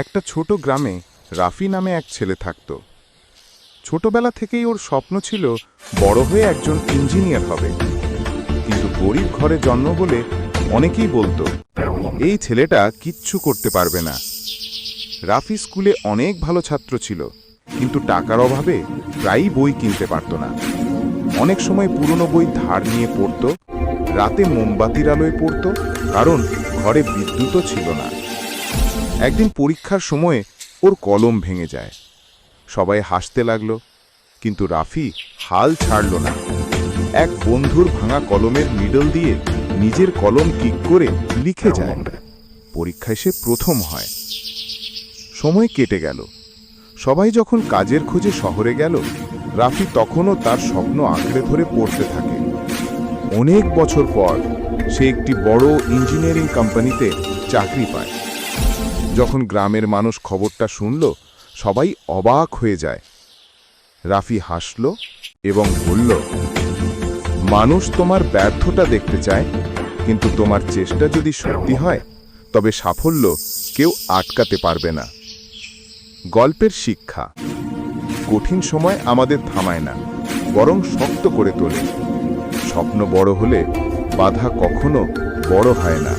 একটা ছোট গ্রামে রাফি নামে এক ছেলে থাকত। ছোটবেলা থেকেই ওর স্বপ্ন ছিল বড় হয়ে একজন ইঞ্জিনিয়ার হবে, কিন্তু গরিব ঘরে জন্ম বলে অনেকেই বলতো এই ছেলেটা কিচ্ছু করতে পারবে না। রাফি স্কুলে অনেক ভালো ছাত্র ছিল, কিন্তু টাকার অভাবে প্রায়ই বই কিনতে পারত না। অনেক সময় পুরনো বই ধার নিয়ে পড়ত, রাতে মোমবাতির আলোয় পড়ত, কারণ ঘরে বিদ্যুৎও ছিল না। একদিন পরীক্ষার সময়ে ওর কলম ভেঙে যায়। সবাই হাসতে লাগলো, কিন্তু রাফি হাল ছাড়ল না। এক বন্ধুর ভাঙা কলমের নিডল দিয়ে নিজের কলম ঠিক করে লিখে যায়। পরীক্ষায় সে প্রথম হয়। সময় কেটে গেল। সবাই যখন কাজের খোঁজে শহরে গেল, রাফি তখনও তার স্বপ্ন আঁকড়ে ধরে পড়তে থাকে। অনেক বছর পর সে একটি বড় ইঞ্জিনিয়ারিং কোম্পানিতে চাকরি পায়। যখন গ্রামের মানুষ খবরটা শুনল, সবাই অবাক হয়ে যায়। রাফি হাসল এবং বলল, মানুষ তোমার ব্যর্থতা দেখতে চায়, কিন্তু তোমার চেষ্টা যদি সত্যি হয় তবে সাফল্য কেউ আটকাতে পারবে না। গল্পের শিক্ষা: কঠিন সময় আমাদের থামায় না, বরং শক্ত করে তোলে। স্বপ্ন বড় হলে বাধা কখনো বড় হয় না।